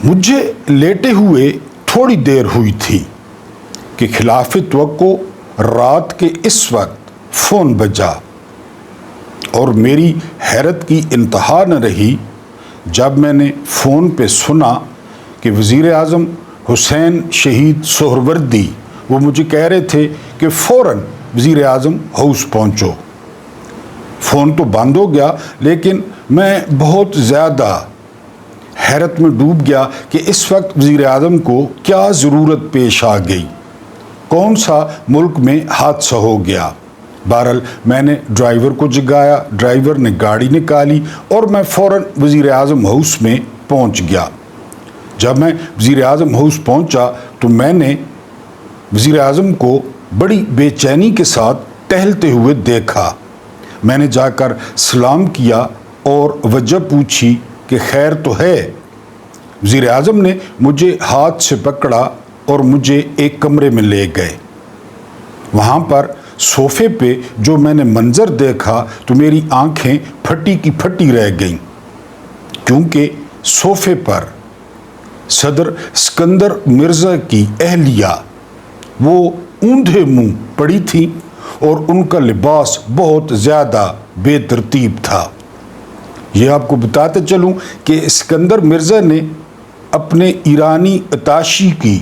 मुझे लेटे हुए थोड़ी देर हुई थी कि खिलाफ तवक्को रात के इस वक्त फ़ोन बजा और मेरी हैरत की इंतहा न रही जब मैंने फ़ोन पे सुना कि वज़ीर आज़म हुसैन शहीद सोहरवर्दी वो मुझे कह रहे थे कि फ़ौरन वज़ीर आज़म हाउस पहुँचो। फ़ोन तो बंद हो गया, लेकिन मैं बहुत ज़्यादा हैरत में डूब गया कि इस वक्त वज़ीर आज़म को क्या ज़रूरत पेश आ गई, कौन सा मुल्क में हादसा हो गया। बहरहाल मैंने ड्राइवर को जगाया, ड्राइवर ने गाड़ी निकाली और मैं फ़ौरन वज़ीर आज़म हाउस में पहुंच गया। जब मैं वज़ीर आज़म हाउस पहुंचा तो मैंने वज़ीर आज़म को बड़ी बेचैनी के साथ टहलते हुए देखा। मैंने जाकर सलाम किया और वजह पूछी कि खैर तो है। वज़ीर आज़म ने मुझे हाथ से पकड़ा और मुझे एक कमरे में ले गए। वहाँ पर सोफ़े पे जो मैंने मंज़र देखा तो मेरी आंखें फटी की फटी रह गईं, क्योंकि सोफ़े पर सदर सिकंदर मिर्ज़ा की अहलिया वो ऊंधे मुंह पड़ी थी और उनका लिबास बहुत ज़्यादा बेतरतीब था। ये आपको बताते चलूँ कि सिकंदर मिर्ज़ा ने अपने ईरानी अताशी की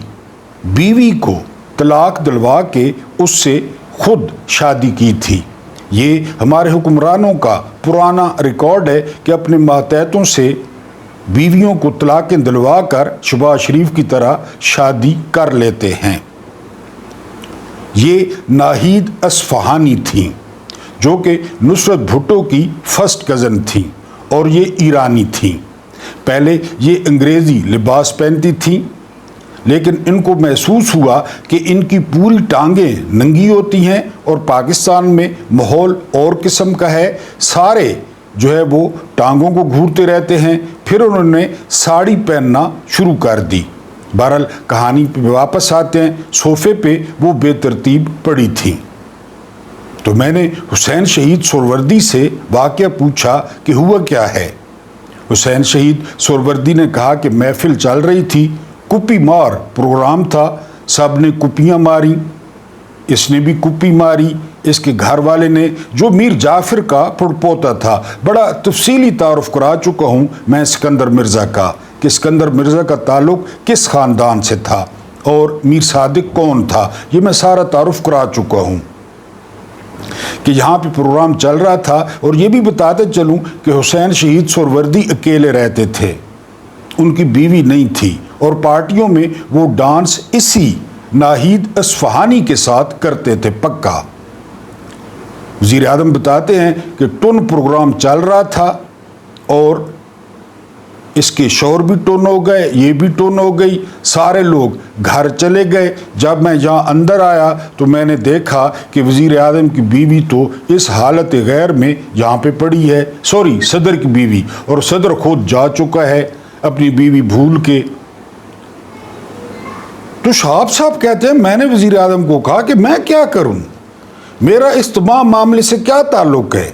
बीवी को तलाक दिलवा के उससे खुद शादी की थी। ये हमारे हुक्मरानों का पुराना रिकॉर्ड है कि अपने मातहतों से बीवियों को तलाक़ें दिलवा कर शहबाज शरीफ की तरह शादी कर लेते हैं। ये नाहिद असफ़हानी थी जो कि नुसरत भुट्टो की फर्स्ट कज़न थी और ये ईरानी थी। पहले ये अंग्रेज़ी लिबास पहनती थी, लेकिन इनको महसूस हुआ कि इनकी पूरी टांगें नंगी होती हैं और पाकिस्तान में माहौल और किस्म का है, सारे जो है वो टांगों को घूरते रहते हैं। फिर उन्होंने साड़ी पहनना शुरू कर दी। बहरहाल कहानी पे वापस आते हैं। सोफ़े पे वो बेतरतीब पड़ी थी तो मैंने हुसैन शहीद सोहरवर्दी से वाक़या पूछा कि हुआ क्या है। हुसैन शहीद सोहरवर्दी ने कहा कि महफिल चल रही थी, कुप्पी मार प्रोग्राम था, सब ने कुप्पियाँ मारी, इसने भी कुप्पी मारी। इसके घर वाले ने, जो मीर जाफ़र का पुड़पोता था, बड़ा तफसीली तारुफ करा चुका हूँ मैं सिकंदर मिर्ज़ा का कि सिकंदर मिर्ज़ा का ताल्लुक़ किस ख़ानदान से था और मीर सादिक कौन था, ये मैं सारा तारुफ करा चुका हूँ कि यहाँ पे प्रोग्राम चल रहा था। और ये भी बताते चलूँ कि हुसैन शहीद सोहरवर्दी अकेले रहते थे, उनकी बीवी नहीं थी और पार्टियों में वो डांस इसी नाहिद असफ़हानी के साथ करते थे पक्का। वज़ीर आज़म बताते हैं कि टुन प्रोग्राम चल रहा था और इसके शोर भी टुन हो गए, ये भी टुन हो गई, सारे लोग घर चले गए। जब मैं यहाँ अंदर आया तो मैंने देखा कि वज़ीर आज़म की बीवी तो इस हालत गैर में यहाँ पे पड़ी है, सॉरी सदर की बीवी, और सदर खुद जा चुका है अपनी बीवी भूल के। तो शहाब साहब कहते हैं मैंने वज़ीर आज़म को कहा कि मैं क्या करूँ, मेरा इस तमाम मामले से क्या ताल्लुक़ है।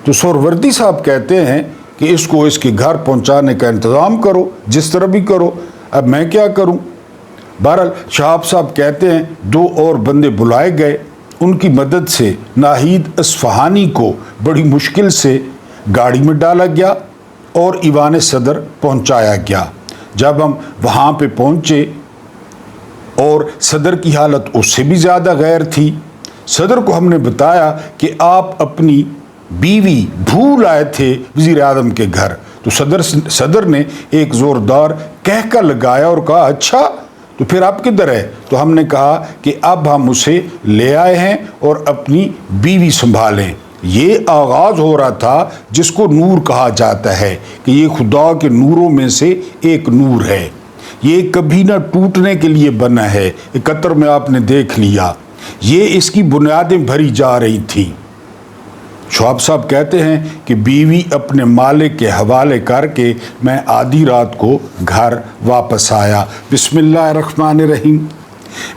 तो सोहरवर्दी साहब कहते हैं कि इसको इसके घर पहुंचाने का इंतज़ाम करो, जिस तरह भी करो, अब मैं क्या करूं। बहरहाल शहाब साहब कहते हैं 2 और बंदे बुलाए गए, उनकी मदद से नाहिद असफ़हानी को बड़ी मुश्किल से गाड़ी में डाला गया और ईवान सदर पहुंचाया गया। जब हम वहाँ पे पहुँचे और सदर की हालत उससे भी ज़्यादा गैर थी। सदर को हमने बताया कि आप अपनी बीवी भूल आए थे वज़ीर आज़म के घर। तो सदर ने एक ज़ोरदार कहका लगाया और कहा अच्छा तो फिर आप किधर है। तो हमने कहा कि अब हम उसे ले आए हैं और अपनी बीवी संभालें। ये आगाज़ हो रहा था जिसको नूर कहा जाता है कि ये खुदा के नूरों में से एक नूर है, ये कभी ना टूटने के लिए बना है। कतर में आपने देख लिया, ये इसकी बुनियादें भरी जा रही थी। शहाब साहब कहते हैं कि बीवी अपने मालिक के हवाले करके मैं आधी रात को घर वापस आया। बिस्मिल्लाहिर्रहमानिर्रहीम।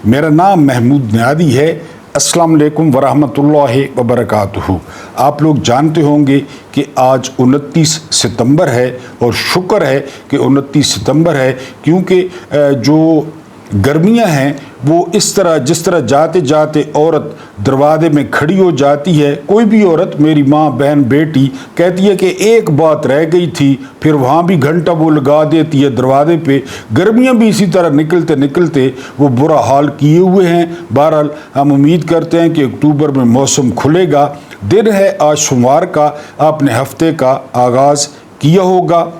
मेरा नाम महमूद नियादी है। अस्सलाम वालेकुम वरहमतुल्लाहि वबरकातुहू। आप लोग जानते होंगे कि आज 29 सितंबर है और शुक्र है कि 29 सितंबर है, क्योंकि जो गर्मियां हैं वो इस तरह जिस तरह जाते जाते औरत दरवाजे में खड़ी हो जाती है। कोई भी औरत, मेरी माँ, बहन, बेटी कहती है कि एक बात रह गई थी, फिर वहाँ भी घंटा वो लगा देती है दरवाजे पे। गर्मियाँ भी इसी तरह निकलते निकलते वो बुरा हाल किए हुए हैं। बहरहाल हम उम्मीद करते हैं कि अक्टूबर में मौसम खुलेगा। दिन है आज सोमवार का, आपने हफ्ते का आगाज़ किया होगा।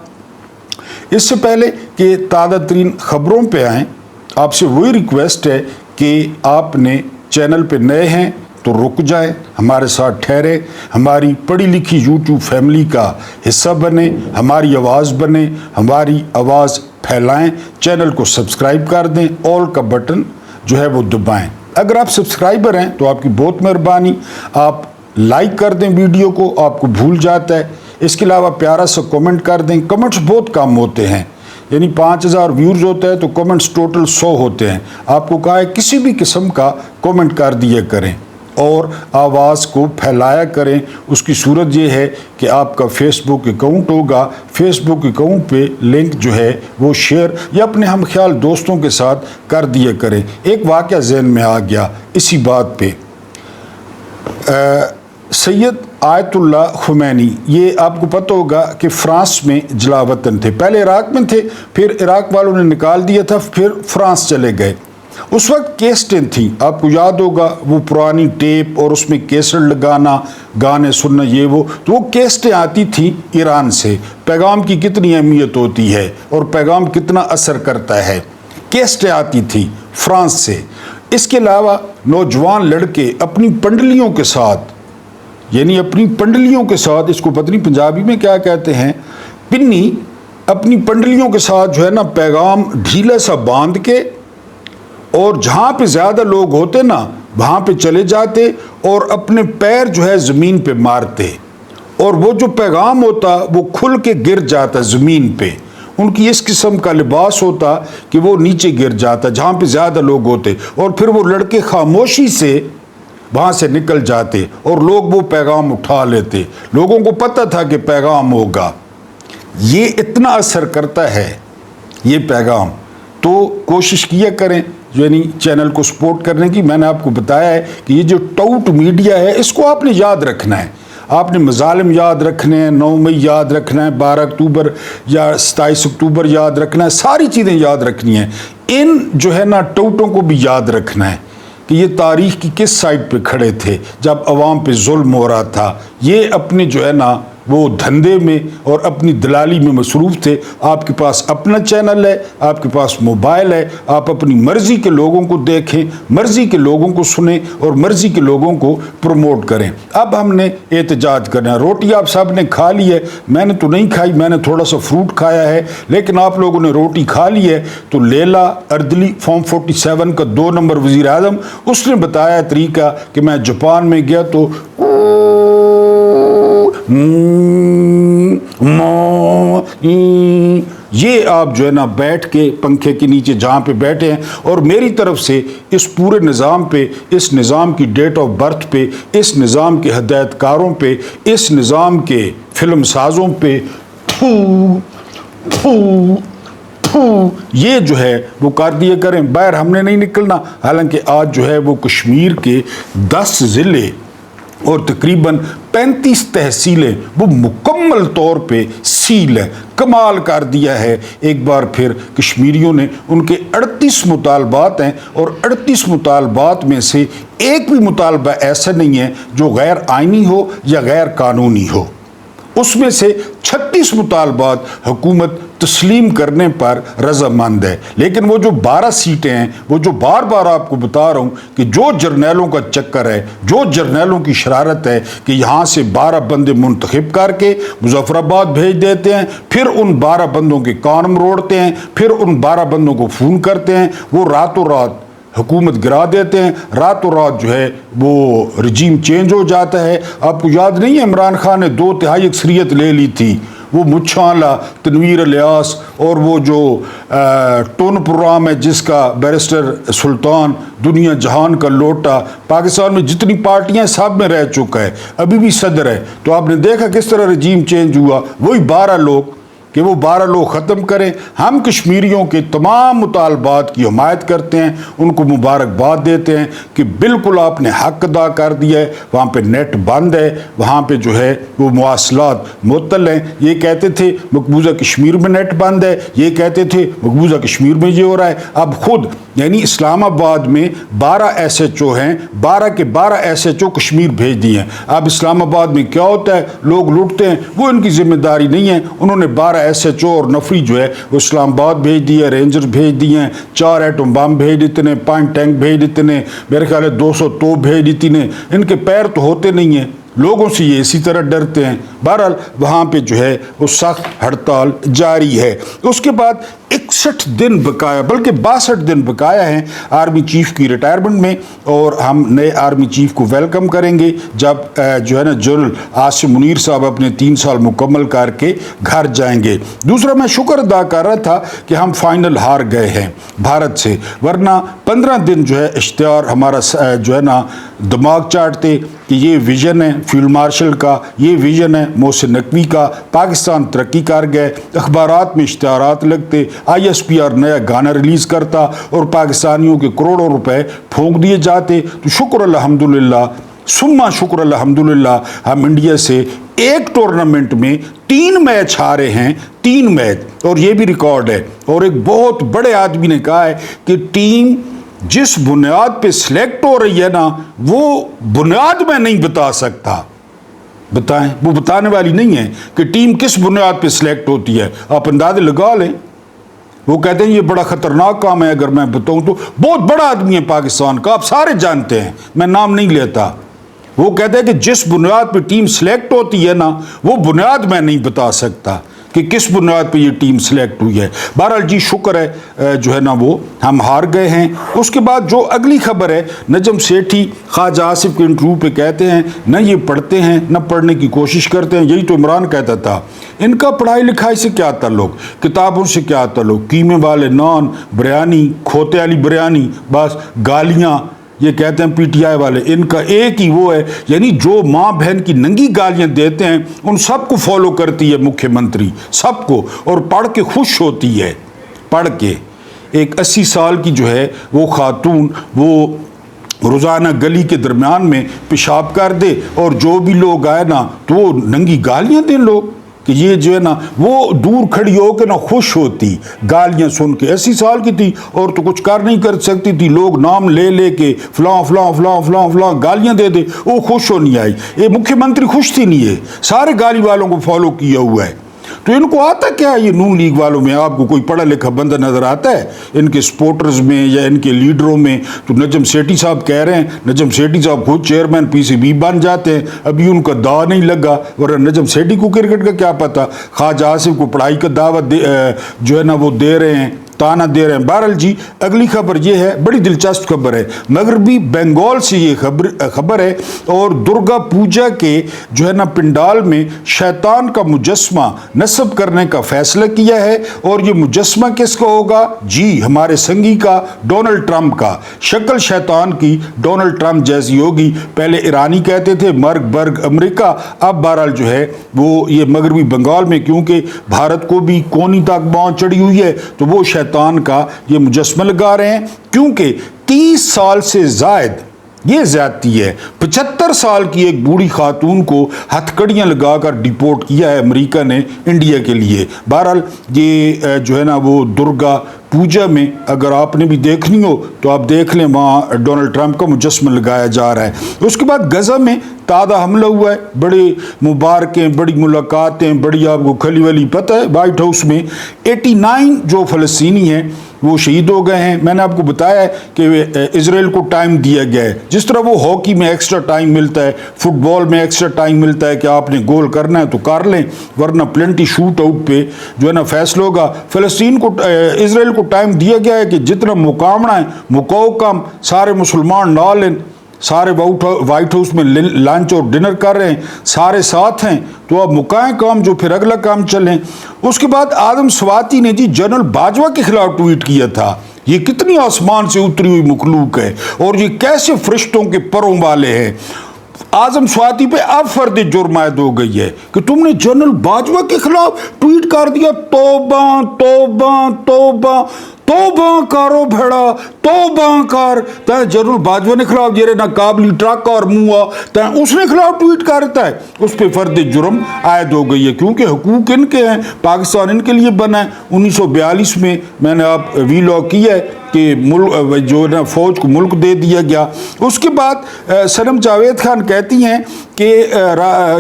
इससे पहले कि ताज़ा तरीन ख़बरों पे आएँ, आपसे वही रिक्वेस्ट है कि आपने चैनल पे नए हैं तो रुक जाएं, हमारे साथ ठहरे, हमारी पढ़ी लिखी यूट्यूब फैमिली का हिस्सा बने, हमारी आवाज़ बने, हमारी आवाज़ फैलाएं। चैनल को सब्सक्राइब कर दें, ऑल का बटन जो है वो दबाएं। अगर आप सब्सक्राइबर हैं तो आपकी बहुत मेहरबानी, आप लाइक कर दें वीडियो को, आपको भूल जाता है। इसके अलावा प्यारा सा कमेंट कर दें। कमेंट्स बहुत कम होते हैं, यानी 5000 व्यूज़ होता है तो कमेंट्स टोटल 100 होते हैं। आपको कहा है किसी भी किस्म का कमेंट कर दिया करें और आवाज़ को फैलाया करें। उसकी सूरत ये है कि आपका फेसबुक अकाउंट होगा, फेसबुक अकाउंट पे लिंक जो है वो शेयर या अपने हम ख्याल दोस्तों के साथ कर दिया करें। एक वाक़या ज़हन में आ गया इसी बात पे। सैयद आयतुल्लाह खुमैनी, ये आपको पता होगा कि फ्रांस में जलावतन थे। पहले इराक में थे, फिर इराक वालों ने निकाल दिया था, फिर फ्रांस चले गए। उस वक्त कैसेटें थी, आपको याद होगा, वो पुरानी टेप और उसमें कैसेट लगाना, गाने सुनना, ये वो। तो वो कैसेटें आती थी ईरान से। पैगाम की कितनी अहमियत होती है और पैगाम कितना असर करता है। कैसेटें आती थी फ्रांस से। इसके अलावा नौजवान लड़के अपनी पंडलियों के साथ, यानी अपनी पंडलियों के साथ, इसको पत्नी पंजाबी में क्या कहते हैं, पिन्नी, अपनी पंडलियों के साथ जो है ना पैगाम ढीला सा बांध के और जहाँ पे ज़्यादा लोग होते ना वहाँ पे चले जाते और अपने पैर जो है ज़मीन पे मारते और वो जो पैगाम होता वो खुल के गिर जाता ज़मीन पे। उनकी इस किस्म का लिबास होता कि वो नीचे गिर जाता जहाँ पे ज़्यादा लोग होते, और फिर वो लड़के खामोशी से वहाँ से निकल जाते और लोग वो पैगाम उठा लेते। लोगों को पता था कि पैगाम होगा। ये इतना असर करता है ये पैगाम। तो कोशिश किया करें यानी चैनल को सपोर्ट करने की। मैंने आपको बताया है कि ये जो टाउट मीडिया है इसको आपने याद रखना है। आपने मज़ालिम याद रखने हैं, 9 मई याद रखना है, 12 अक्टूबर या 27 अक्टूबर याद रखना है, सारी चीज़ें याद रखनी है। इन जो है ना टाउटों को भी याद रखना है कि ये तारीख़ की किस साइड पे खड़े थे जब अवाम पे जुल्म हो रहा था। ये अपने जो है ना वो धंधे में और अपनी दलाली में मसरूफ़ थे। आपके पास अपना चैनल है, आपके पास मोबाइल है, आप अपनी मर्ज़ी के लोगों को देखें, मर्ज़ी के लोगों को सुने और मर्ज़ी के लोगों को प्रमोट करें। अब हमने एहतजाज करना है। रोटी आप सब ने खा ली है, मैंने तो नहीं खाई, मैंने थोड़ा सा फ्रूट खाया है, लेकिन आप लोगों ने रोटी खा ली है। तो लेला अर्दली फॉर्म 47 का 2 नंबर वज़ीर आज़म, उसने बताया तरीका कि मैं जापान में गया तो ये आप जो है ना बैठ के पंखे के नीचे जहाँ पे बैठे हैं और मेरी तरफ से इस पूरे निज़ाम पे, इस निज़ाम की डेट ऑफ बर्थ पे, इस निज़ाम के हदायतकारों पे, इस निज़ाम के फिल्म साज़ों पे थू थू थू ये जो है वो कर दिए करें। बाहर हमने नहीं निकलना। हालांकि आज जो है वो कश्मीर के 10 ज़िले और तकरीबन 35 तहसीलें वो मुकम्मल तौर पे सील है। कमाल कर दिया है। एक बार फिर कश्मीरियों ने, उनके 38 मुतालबात हैं और 38 मुतालबात में से एक भी मुतालबा ऐसा नहीं है जो गैर आइनी हो या गैर कानूनी हो। उसमें से 36 मुतालबात हुकूमत तस्लीम करने पर रजामंद है। लेकिन वो जो 12 सीटें हैं, वो जो बार बार आपको बता रहा हूँ कि जो जर्नैलों का चक्कर है, जो जर्नैलों की शरारत है कि यहाँ से 12 बंदे मुंतखब करके मुजफ्फराबाद भेज देते हैं, फिर उन 12 बंदों के कान मरोड़ते हैं, फिर उन 12 बंदों को फ़ोन करते हैं, वो रातों रात हुकूमत गिरा देते हैं, रातों रात जो है वो रजीम चेंज हो जाता है। आपको याद नहीं है इमरान खान ने 2/3 अक्सरियत ले ली थी, وہ مچھالا تنویر الیاس اور وہ جو ٹون پروگرام ہے جس کا بیرسٹر سلطان دنیا جہان کا لوٹا، پاکستان میں جتنی پارٹیاں سب میں رہ چکا ہے، ابھی بھی صدر ہے۔ تو آپ نے دیکھا کس طرح رجیم چینج ہوا، وہی 12 لوگ کہ وہ 12 لوگ ختم کریں۔ ہم کشمیریوں کے تمام مطالبات کی حمایت کرتے ہیں، ان کو مبارکباد دیتے ہیں کہ بالکل آپ نے حق ادا کر دیا ہے۔ وہاں پہ نیٹ بند ہے، وہاں پہ جو ہے وہ مواصلات معطل ہیں۔ یہ کہتے تھے مقبوضہ کشمیر میں نیٹ بند ہے، یہ کہتے تھے مقبوضہ کشمیر میں یہ ہو رہا ہے۔ اب خود یعنی اسلام آباد میں 12 ایس ایچ او ہیں، 12 کے 12 ایس ایچ او کشمیر بھیج دیے ہیں۔ اب اسلام آباد میں کیا ہوتا ہے، لوگ لوٹتے ہیں، وہ ان کی ذمہ داری نہیں ہے۔ انہوں نے 12 ایس ایچ او اور نفری جو ہے وہ اسلام آباد بھیج دیے، رینجر بھیج دیے ہیں، 4 ایٹم بم بھیج دیتے ہیں، 5 ٹینک بھیج دیتے ہیں، میرے خیال ہے 200 توپ بھیج دیتی ہیں۔ ان کے پیر تو ہوتے نہیں ہیں، لوگوں سے یہ اسی طرح ڈرتے ہیں۔ بہرحال وہاں پہ جو ہے وہ سخت ہڑتال جاری ہے۔ اس کے بعد 61 دن بقایا، بلکہ 62 دن بقایا ہیں آرمی چیف کی ریٹائرمنٹ میں، اور ہم نئے آرمی چیف کو ویلکم کریں گے جب جو ہے نا جنرل عاصم منیر صاحب اپنے 3 سال مکمل کر کے گھر جائیں گے۔ دوسرا میں شکر ادا کر رہا تھا کہ ہم فائنل ہار گئے ہیں بھارت سے، ورنہ 15 دن جو ہے اشتہار ہمارا جو ہے نا دماغ چاٹتے کہ یہ ویژن ہے فیلڈ مارشل کا، یہ ویژن ہے محسن نقوی کا، پاکستان ترقی کر گئے، اخبارات میں اشتہارات لگتے، آئی ایس پی آر نیا گانا ریلیز کرتا اور پاکستانیوں کے کروڑوں روپے پھونک دیے جاتے۔ تو شکر الحمدللہ ثم شکر الحمدللہ ہم انڈیا سے ایک ٹورنامنٹ میں 3 میچ ہارے ہیں، 3 میچ، اور یہ بھی ریکارڈ ہے۔ اور ایک بہت بڑے آدمی نے کہا ہے کہ ٹیم جس بنیاد پہ سلیکٹ ہو رہی ہے نا وہ بنیاد میں نہیں بتا سکتا۔ بتائیں، وہ بتانے والی نہیں ہے کہ ٹیم کس بنیاد پہ سلیکٹ ہوتی ہے، آپ اندازے لگا لیں۔ وہ کہتے ہیں یہ بڑا خطرناک کام ہے، اگر میں بتاؤں تو بہت بڑا آدمی ہے پاکستان کا، آپ سارے جانتے ہیں، میں نام نہیں لیتا۔ وہ کہتے ہیں کہ جس بنیاد پہ ٹیم سلیکٹ ہوتی ہے نا وہ بنیاد میں نہیں بتا سکتا کہ کس بنیاد پہ یہ ٹیم سلیکٹ ہوئی ہے۔ بہرحال جی شکر ہے جو ہے نا وہ ہم ہار گئے ہیں۔ اس کے بعد جو اگلی خبر ہے، نجم سیٹھی خواجہ آصف کے انٹرویو پہ کہتے ہیں نہ یہ پڑھتے ہیں نہ پڑھنے کی کوشش کرتے ہیں، یہی تو عمران کہتا تھا۔ ان کا پڑھائی لکھائی سے کیا تعلق، کتابوں سے کیا تعلق، قیمے والے نان، بریانی، کھوتے والی بریانی، بس گالیاں، یہ کہتے ہیں پی ٹی آئی والے، ان کا ایک ہی وہ ہے، یعنی جو ماں بہن کی ننگی گالیاں دیتے ہیں ان سب کو فالو کرتی ہے مکھیہ منتری، سب کو، اور پڑھ کے خوش ہوتی ہے۔ پڑھ کے ایک 80 سال کی جو ہے وہ خاتون وہ روزانہ گلی کے درمیان میں پیشاب کر دے اور جو بھی لوگ آئے نا تو وہ ننگی گالیاں دیں لوگ کہ یہ جو ہے نا وہ دور کھڑی ہو کے نا خوش ہوتی گالیاں سن کے۔ 80 سال کی تھی اور تو کچھ کر نہیں کر سکتی تھی، لوگ نام لے لے کے فلاں فلاں فلاں فلاں فلاں گالیاں دے دے، وہ خوش ہو نہیں آئی۔ یہ مکھیہ منتری خوش تھی نہیں ہے، سارے گالی والوں کو فالو کیا ہوا ہے۔ تو ان کو آتا کیا ہے، یہ نون لیگ والوں میں آپ کو کوئی پڑھا لکھا بندہ نظر آتا ہے ان کے سپورٹرز میں یا ان کے لیڈروں میں؟ تو نجم سیٹھی صاحب کہہ رہے ہیں، نجم سیٹھی صاحب خود چیئرمین پی سی بی بن جاتے ہیں، ابھی ان کا دا نہیں لگا، ورنہ نجم سیٹھی کو کرکٹ کا کیا پتا۔ خواجہ آصف کو پڑھائی کا دعوت جو ہے نا وہ دے رہے ہیں، تانا دے رہے ہیں۔ بہرحال جی اگلی خبر یہ ہے، بڑی دلچسپ خبر ہے، مغربی بنگال سے یہ خبر ہے، اور درگا پوجا کے جو ہے نا پنڈال میں شیطان کا مجسمہ نصب کرنے کا فیصلہ کیا ہے، اور یہ مجسمہ کس کا ہوگا؟ جی ہمارے سنگی کا، ڈونلڈ ٹرمپ کا۔ شکل شیطان کی ڈونلڈ ٹرمپ جیسی ہوگی، پہلے ایرانی کہتے تھے، مرگ برگ امریکہ، اب بہرحال جو ہے وہ یہ مغربی بنگال میں کیونکہ بھارت کو بھی کونی تک بانھ چڑھی ہوئی ہے تو وہ شیطان کا یہ مجسمہ لگا رہے ہیں، کیونکہ 30 سال سے زائد یہ زیادتی ہے۔ 75 سال کی ایک بوڑھی خاتون کو ہتھ کڑیاں لگا کر ڈیپورٹ کیا ہے امریکہ نے انڈیا کے لیے۔ بہرحال یہ جو ہے نا وہ درگا پوجا میں اگر آپ نے بھی دیکھنی ہو تو آپ دیکھ لیں، وہاں ڈونلڈ ٹرمپ کا مجسمہ لگایا جا رہا ہے۔ اس کے بعد غزہ میں تازہ حملہ ہوا ہے، بڑے مبارکیں، بڑی ملاقاتیں، بڑی آپ کو کھلی ولی پتہ ہے، وائٹ ہاؤس میں 89 جو فلسطینی ہیں وہ شہید ہو گئے ہیں۔ میں نے آپ کو بتایا ہے کہ اسرائیل کو ٹائم دیا گیا ہے، جس طرح وہ ہاکی میں ایکسٹرا ٹائم ملتا ہے، فٹ بال میں ایکسٹرا ٹائم ملتا ہے کہ آپ نے گول کرنا ہے تو کر لیں، ورنہ پلنٹی شوٹ آؤٹ پہ جو ہے نا فیصلہ ہوگا۔ فلسطین کو، اسرائیل کو ٹائم دیا گیا ہے کہ جتنا مقامنا ہے مکاؤ کم، سارے مسلمان نہ لیں، सारे वाइट हाउस में लंच और डिनर कर रहे हैं, सारे साथ हैं, तो अब मुकाएं काम जो फिर अगला काम चलें। उसके बाद आदम स्वाति ने जी जनरल बाजवा के खिलाफ ट्वीट किया था। ये कितनी आसमान से उतरी हुई मखलूक है और ये कैसे फरिश्तों के परों वाले हैं। आजम स्वाति पे अब फर्द जुर्म आयद हो गई है कि तुमने जनरल बाजवा के खिलाफ ट्वीट कर दिया। तौबा तौबा तौबा तौबा करो भेड़ा, तौबा कर। तय जनरल बाजवा ने खिलाफ जेरे ना काबली ट्रक और मुआ तय उसने खिलाफ ट्वीट करता है, उस पर फर्द जुर्म आयद हो गई है, क्योंकि हुकूक इनके हैं, पाकिस्तान इनके लिए बना है। 1942 में मैंने आप वीलॉग किया है कि मुल्क जो ना फौज को मुल्क दे दिया गया। उसके बाद सनम जावेद खान कहती हैं कि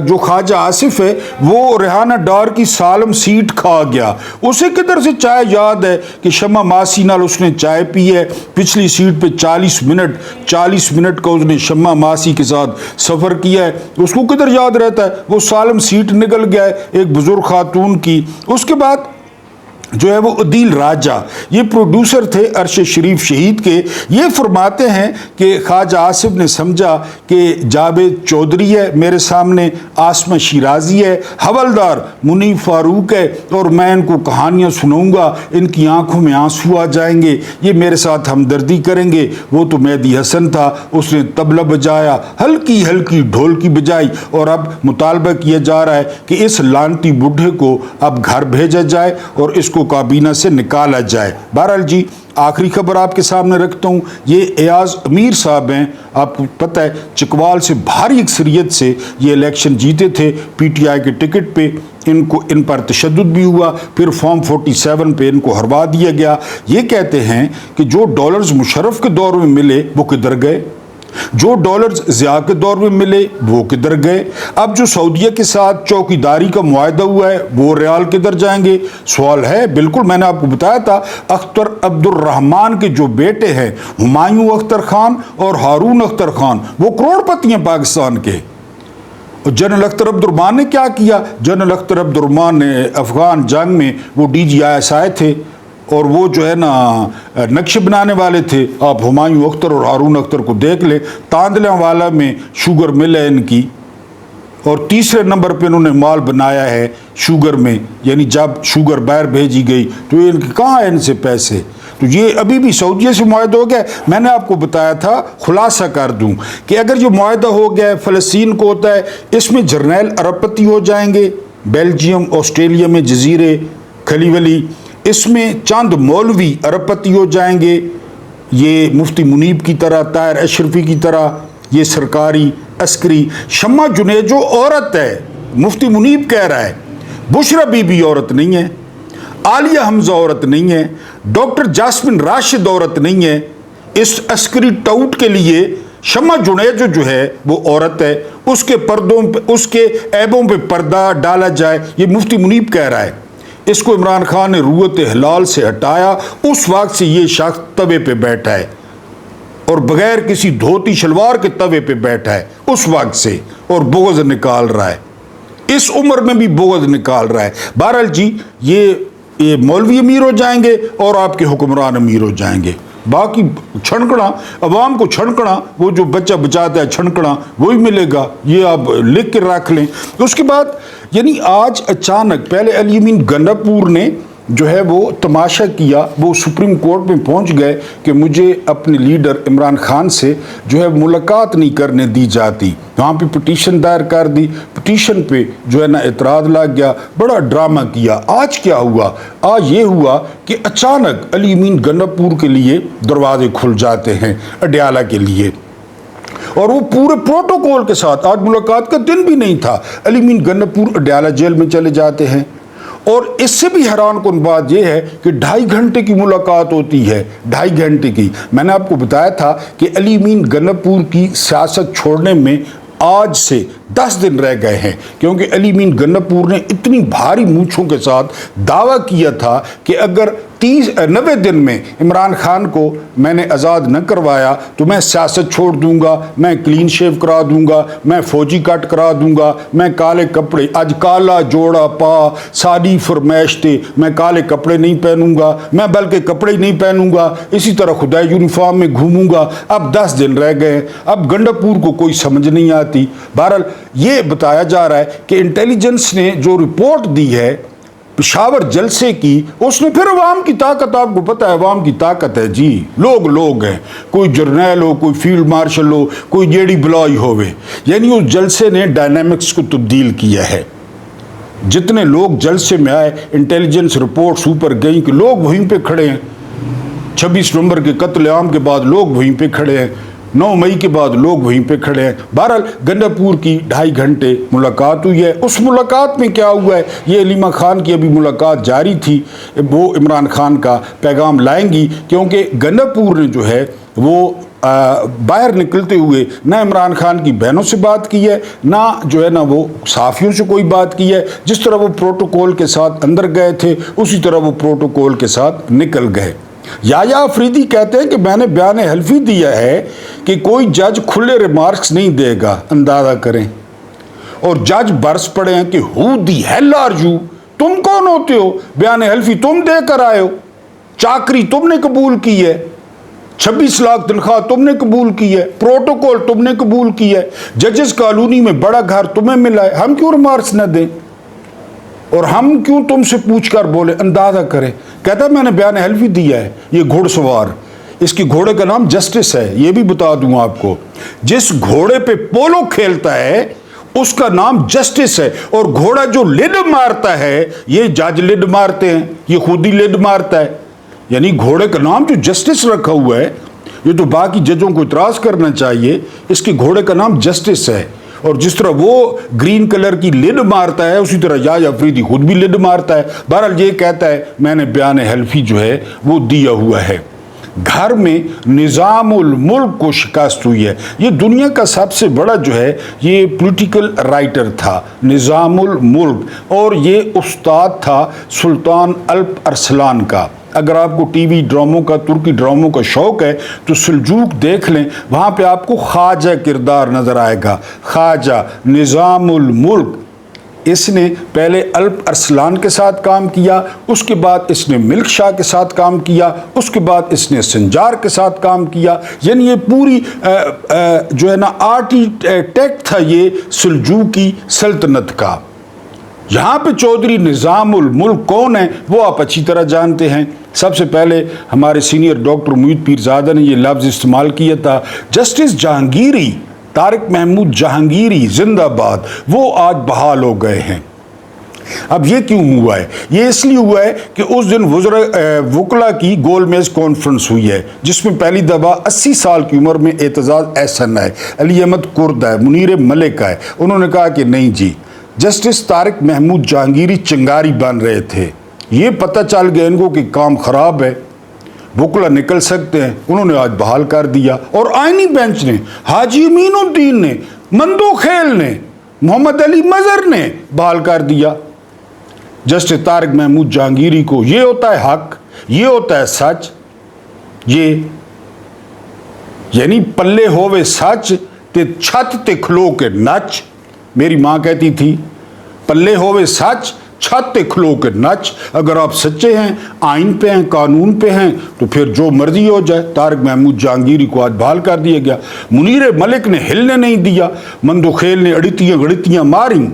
जो ख्वाजा आसिफ है वो रेहाना डार की सालम सीट खा गया। उसे किधर से चाय याद है कि शमा मासी नाल उसने चाय पी है, पिछली सीट पे 40 मिनट का उसने शमा मासी के साथ सफ़र किया है, उसको किधर याद रहता है। वो सालम सीट निकल गया है एक बुजुर्ग खातून की। उसके बाद जो है वो अदील राजा, ये प्रोड्यूसर थे अरशद शरीफ शहीद के, ये फरमाते हैं कि ख्वाजा आसिफ ने समझा कि जावेद चौधरी है मेरे सामने, आसमा शिराजी है, हवलदार मुनीफ फारूक है, और मैं इनको कहानियाँ सुनाऊंगा, इनकी आंखों में आंसू आ जाएंगे, ये मेरे साथ हमदर्दी करेंगे। वो तो मेहदी हसन था, उसने तबला बजाया, हल्की हल्की ढोलकी बजाई, और अब मुतालबा किया जा रहा है कि इस लानती बूढ़े को अब घर भेजा जाए और इसको काबीना से निकाला जाए। बहरहाल जी आखिरी खबर आपके सामने रखता हूँ। ये एयाज अमीर साहब हैं, आपको पता है चकवाल से भारी अक्सरियत से ये इलेक्शन जीते थे पीटीआई के टिकट पे। इन पर तशद्दुद भी हुआ, फिर फॉर्म 47 पे इनको हरवा दिया गया। ये कहते हैं कि जो डॉलर्स मुशर्रफ के दौर में मिले वो किधर गए, जो डॉलर्स ज़िया के दौर में मिले वो किधर गए। अब जो सऊदीया के साथ चौकीदारी का मुआहदा हुआ है वो रियाल किधर जाएंगे, सवाल है। बिल्कुल मैंने आपको बताया था अख्तर अब्दुर्रहमान के जो बेटे हैं हुमायूं अख्तर खान और हारून अख्तर खान, वो करोड़पति हैं पाकिस्तान के। जनरल अख्तर अब्दुर्रहमान ने क्या किया, जनरल अख्तर अब्दुर्रहमान ने अफगान जंग में वो DGI थे और वो जो है ना नक्शे बनाने वाले थे। आप हुमायूं अख्तर और हारून अख्तर को देख लें, तांदलावाला में शुगर मिल है इनकी, और तीसरे नंबर पे इन्होंने माल बनाया है शुगर में, यानी जब शुगर बाहर भेजी गई तो इनके कहाँ है इनसे पैसे। तो ये अभी भी सऊदीया से मुआहदा हो गया। मैंने आपको बताया था, खुलासा कर दूं कि अगर जो मुआहदा हो गया फ़लस्तीन को होता है, इसमें जर्नैल अरबपति हो जाएंगे, बेल्जियम ऑस्ट्रेलिया में जजीरे खलीवली, इसमें चंद मौलवी अरबपति हो जाएंगे, ये मुफ्ती मुनीब की तरह, ताहिर अशरफी की तरह, ये सरकारी अस्करी। शम्मा जुनैद जो औरत है, मुफ्ती मुनीब कह रहा है, बुशरा बीबी औरत नहीं है, आलिया हमजा औरत नहीं है, डॉक्टर जास्मिन राशिद औरत नहीं है। इस अस्करी टाउट के लिए शम्मा जुनैद जो है वो औरत है, उसके पर्दों पे, उसके ऐबों पे पर्दा डाला जाए, ये मुफ्ती मुनीब कह रहा है। इसको इमरान खान ने रूअत हलाल से हटाया, उस वक्त से ये शख्स तवे पे बैठा है और बगैर किसी धोती शलवार के तवे पे बैठा है उस वक्त से, और बोझ निकाल रहा है, इस उम्र में भी बोझ निकाल रहा है। बहरहाल जी ये मौलवी अमीर हो जाएंगे और आपके हुक्मरान अमीर हो जाएंगे। बाकी छनकना, अवाम को छनकना, वो जो बच्चा बचाता है छनकना वही मिलेगा, ये आप लिख के रख लें। उसके बाद यानी आज अचानक पहले अली अमीन गंडापुर ने जो है वो तमाशा किया, वो सुप्रीम कोर्ट में पहुंच गए कि मुझे अपने लीडर इमरान खान से जो है मुलाकात नहीं करने दी जाती। वहाँ पे पिटीशन दायर कर दी, पिटीशन पे जो है ना एतराज़ लग गया, बड़ा ड्रामा किया। आज क्या हुआ, आज ये हुआ कि अचानक अली अमीन गंडापुर के लिए दरवाजे खुल जाते हैं, अडयाला के लिए, और वो पूरे प्रोटोकॉल के साथ। आज मुलाकात का दिन भी नहीं था, अली अमीन गंडापुर अडयाला जेल में चले जाते हैं। और इससे भी हैरान कुन बात यह है कि 2.5 घंटे की मुलाकात होती है, 2.5 घंटे की। मैंने आपको बताया था कि अली अमीन गंडापुर की सियासत छोड़ने में आज से 10 दिन रह गए हैं, क्योंकि अली अमीन गंडापुर ने इतनी भारी मूंछों के साथ दावा किया था कि अगर 90 दिन में इमरान खान को मैंने आज़ाद न करवाया तो मैं सियासत छोड़ दूंगा, मैं क्लीन शेव करा दूंगा, मैं फौजी कट करा दूंगा, मैं काले कपड़े, आज काला जोड़ा पा सादी फरमाइश थे, मैं काले कपड़े नहीं पहनूंगा, मैं बल्कि कपड़े ही नहीं पहनूंगा, इसी तरह खुदाई यूनिफॉर्म में घूमूंगा। अब 10 दिन रह गए, अब गंडापुर को कोई समझ नहीं आती। बहरहाल ये बताया जा रहा है कि इंटेलिजेंस ने जो रिपोर्ट दी है पेशावर जलसे की, उसने फिर अवाम की ताकत, आपको पता है अवाम की ताकत है जी, लोग हैं, कोई जर्नैल हो, कोई फील्ड मार्शल हो, कोई जेडी बलॉय होवे, यानी उस जलसे ने डायनामिक्स को तब्दील किया है। जितने लोग जलसे में आए, इंटेलिजेंस रिपोर्ट्स ऊपर गई कि लोग वहीं पे खड़े हैं, 26 नवंबर के कत्लेआम के बाद लोग वहीं पे खड़े हैं, 9 मई के बाद लोग वहीं पे खड़े हैं। बहरहाल गंडापुर की 2.5 घंटे मुलाकात हुई है। उस मुलाकात में क्या हुआ है, ये अलीमा खान की अभी मुलाकात जारी थी, वो इमरान खान का पैगाम लाएंगी, क्योंकि गंडापुर ने जो है वो बाहर निकलते हुए ना इमरान खान की बहनों से बात की है, ना जो है ना वो सहाफ़ियों से कोई बात की है। जिस तरह वो प्रोटोकॉल के साथ अंदर गए थे, उसी तरह वो प्रोटोकॉल के साथ निकल गए। याया अफरीदी कहते हैं कि मैंने बयान हल्फी दिया है कि कोई जज खुले रिमार्क्स नहीं देगा, अंदाजा करें। और जज बरस पड़े हैं कि who the hell are you, तुम कौन होते हो, बयान हल्फी तुम देकर आए हो, चाकरी तुमने कबूल की है, 26 लाख तनख्वाह तुमने कबूल की है, प्रोटोकॉल तुमने कबूल की है, जजेस कॉलोनी में बड़ा घर तुम्हें मिला है, हम क्यों रिमार्क्स न दें और हम क्यों तुमसे पूछ कर बोले, अंदाजा करें। कहता मैंने बयान हल्फी दिया है। ये घुड़सवार, इसकी घोड़े का नाम जस्टिस है, ये भी बता दूं आपको। जिस घोड़े पे पोलो खेलता है उसका नाम जस्टिस है, और घोड़ा जो लिड मारता है, ये जज लिड मारते हैं, ये खुद ही लिड मारता है। यानी घोड़े का नाम जो जस्टिस रखा हुआ है, ये तो बाकी जजों को इतराज करना चाहिए, इसके घोड़े का नाम जस्टिस है। और जिस तरह वो ग्रीन कलर की लिड मारता है, उसी तरह याया अफरीदी खुद भी लिड मारता है। बहरहाल ये कहता है मैंने बयान हल्फी जो है वो दिया हुआ है। घर में निज़ामुल मुल्क को शिकस्त हुई है। ये दुनिया का सबसे बड़ा जो है ये पॉलिटिकल राइटर था निज़ामुल मुल्क, और ये उस्ताद था सुल्तान अल्प अरसलान का। अगर आपको टीवी ड्रामों का, तुर्की ड्रामों का शौक़ है तो सुलजूक देख लें, वहाँ पे आपको ख्वाजा किरदार नज़र आएगा, ख्वाजा निज़ामुल मुल्क। इसने पहले अल्प अरसलान के साथ काम किया, उसके बाद इसने मिल्क शाह के साथ काम किया, उसके बाद इसने संजार के साथ काम किया। यानी ये पूरी जो है ना आर्किटेक्ट था ये सुलजूकी सल्तनत का। यहाँ पे चौधरी निज़ामुल मुल्क कौन है वो आप अच्छी तरह जानते हैं। सबसे पहले हमारे सीनियर डॉक्टर मुईद पीरज़ादा ने ये लफ्ज़ इस्तेमाल किया था, जस्टिस जहांगीरी, तारिक महमूद जहांगीरी जिंदाबाद, वो आज बहाल हो गए हैं। अब ये क्यों हुआ है? ये इसलिए हुआ है कि उस दिन वकला की गोल मेज कॉन्फ्रेंस हुई है, जिसमें पहली दफ़ा 80 साल की उम्र में एतजाज़ एहसन है, अली अहमद कुर्द है, मुनीर मलिक है। उन्होंने कहा कि नहीं जी, जस्टिस तारिक महमूद जहांगीरी चिंगारी बन रहे थे, ये पता चल गया इनको कि काम ख़राब है, वकला निकल सकते हैं, उन्होंने आज बहाल कर दिया। और आईनी बेंच ने, हाजी अमीनुद्दीन ने, मंदोखेल ने, मोहम्मद अली मजहर ने बहाल कर दिया जस्टिस तारिक महमूद जहांगीरी को। ये होता है हक, ये होता है सच। ये यानी पल्ले होवे सच ते छत ते खलो के नच। मेरी माँ कहती थी पल्ले होवे सच छत ते खलो के नच। अगर आप सच्चे हैं, आइन पे हैं, कानून पे हैं, तो फिर जो मर्जी हो जाए। तारिक महमूद जहांगीरी को आज बहाल कर दिया गया। मुनीर मलिक ने हिलने नहीं दिया, मंदोखेल ने अड़ितियाँ गड़ितियाँ मारी,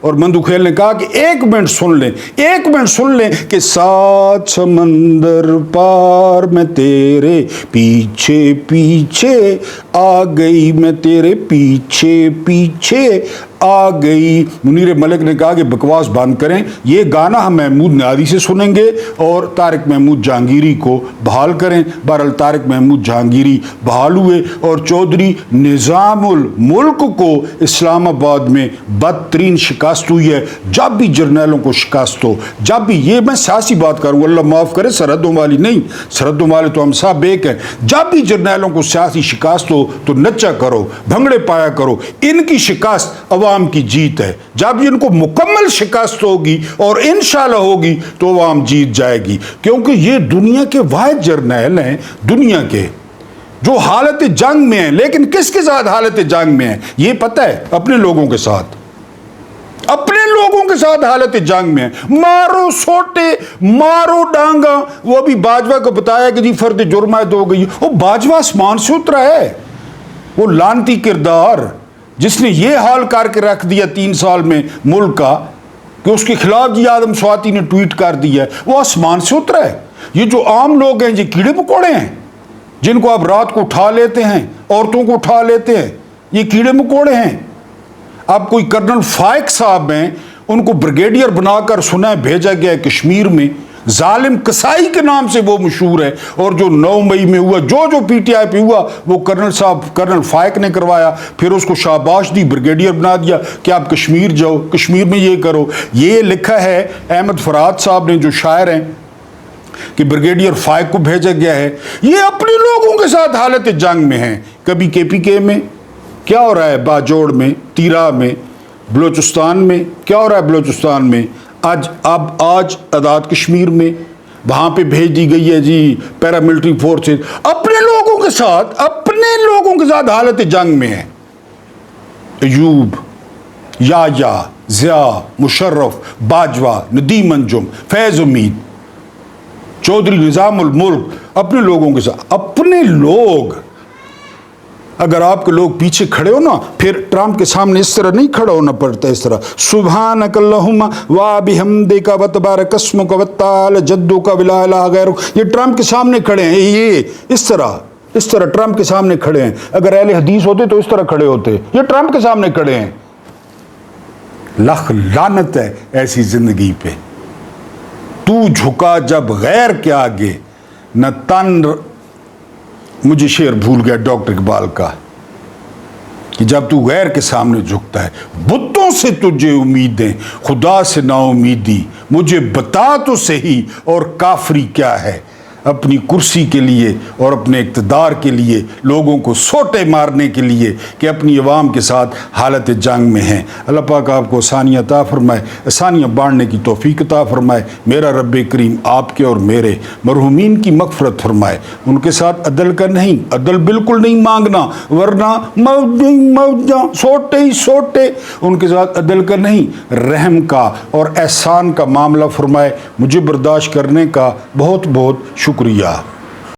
और मंदोखेल ने कहा कि 1 मिनट सुन लें, 1 मिनट सुन लें कि 7 समंदर पार मैं तेरे पीछे पीछे आ गई, मैं तेरे पीछे पीछे आ गई। मुनीर मलिक ने कहा कि बकवास बंद करें, ये गाना हम महमूद नियाज़ी से सुनेंगे और तारिक महमूद जहांगीरी को बहाल करें। बहरहाल तारिक महमूद जहांगीरी बहाल हुए और चौधरी निज़ामुल मुल्क को इस्लामाबाद में बदतरीन शिकस्त हुई है। जब भी जर्नैलों को शिकस्त हो, जब भी, ये मैं सियासी बात करूँ, अल्लाह माफ़ करे, सरहदों वाली नहीं, सरहदों वाले तो हम सब एक हैं। जब भी जर्नैलों को सियासी शिकस्त हो तो नच्चा करो, भंगड़े पाया करो। इनकी शिकस्त عوام کی جیت ہے. جب ان کو مکمل شکست ہوگی اور انشاءاللہ ہوگی تو عوام جیت جائے گی، کیونکہ یہ دنیا کے واحد جرنیل ہیں دنیا کے جو حالت جنگ میں ہیں. لیکن کس کے ساتھ حالت جنگ میں ہیں یہ پتہ ہے؟ اپنے لوگوں کے ساتھ، اپنے لوگوں کے ساتھ حالت جنگ میں ہیں. مارو سوٹے، مارو ڈانگا. وہ ابھی باجوہ کو بتایا کہ جی فرد جرم عائد ہو گئی. وہ باجوہ آسمان سے اترا ہے، وہ لانتی کردار جس نے یہ حال کر کے رکھ دیا 3 سال میں ملک کا کہ اس کے خلاف جی آدم سواتی نے ٹویٹ کر دیا ہے، وہ آسمان سے اترا ہے. یہ جو عام لوگ ہیں یہ کیڑے مکوڑے ہیں جن کو آپ رات کو اٹھا لیتے ہیں، عورتوں کو اٹھا لیتے ہیں، یہ کیڑے مکوڑے ہیں. اب کوئی کرنل فائق صاحب ہیں، ان کو بریگیڈیئر بنا کر سنا بھیجا گیا ہے کشمیر میں، ظالم کسائی کے نام سے وہ مشہور ہے. اور جو 9 مئی میں ہوا، جو پی ٹی آئی پہ ہوا، وہ کرنل فائق نے کروایا. پھر اس کو شاباش دی، بریگیڈیئر بنا دیا کہ آپ کشمیر جاؤ، کشمیر میں یہ کرو. یہ لکھا ہے احمد فراد صاحب نے جو شاعر ہیں کہ بریگیڈیئر فائق کو بھیجا گیا ہے. یہ اپنے لوگوں کے ساتھ حالت جنگ میں ہیں. کبھی کے پی کے میں کیا ہو رہا ہے، باجوڑ میں، تیرا میں، بلوچستان میں کیا ہو رہا ہے، بلوچستان میں آج آزاد کشمیر میں وہاں پہ بھیج دی گئی ہے جی پیراملٹری فورسز. اپنے لوگوں کے ساتھ حالت جنگ میں ہیں. ایوب، یایا، ضیاء، مشرف، باجوہ، ندیم انجم، فیض امید، چودھری نظام الملک، اپنے لوگوں کے ساتھ. اپنے لوگ، اگر آپ کے لوگ پیچھے کھڑے ہو نا، پھر ٹرمپ کے سامنے اس طرح نہیں کھڑا ہونا پڑتا. اس طرح سبحانک اللہم وبحمدک وتبارک اسمک وتعالی جدک ولا الہ غیرک. یہ ٹرمپ کے سامنے کھڑے ہیں، یہ اس طرح ٹرمپ کے سامنے کھڑے ہیں. اگر اہل حدیث ہوتے تو اس طرح کھڑے ہوتے. یہ ٹرمپ کے سامنے کھڑے ہیں. لاکھ لعنت ہے ایسی زندگی پہ. تو جھکا جب غیر کے آگے نہ تن. مجھے شعر بھول گیا ڈاکٹر اقبال کا کہ جب تو غیر کے سامنے جھکتا ہے. بتوں سے تجھے امیدیں، خدا سے نا امیدی. مجھے بتا تو صحیح اور کافری کیا ہے. اپنی کرسی کے لیے اور اپنے اقتدار کے لیے، لوگوں کو سوٹے مارنے کے لیے کہ اپنی عوام کے ساتھ حالت جنگ میں ہیں. اللہ پاک آپ کو آسانیاں عطا فرمائے، آسانیاں بانٹنے کی توفیق عطا فرمائے. میرا رب کریم آپ کے اور میرے مرحومین کی مغفرت فرمائے. ان کے ساتھ عدل کا نہیں، عدل بالکل نہیں مانگنا، ورنہ موجاں سوٹے ہی سوٹے. ان کے ساتھ عدل کا نہیں، رحم کا اور احسان کا معاملہ فرمائے. مجھے برداشت کرنے کا بہت بہت شکریہ.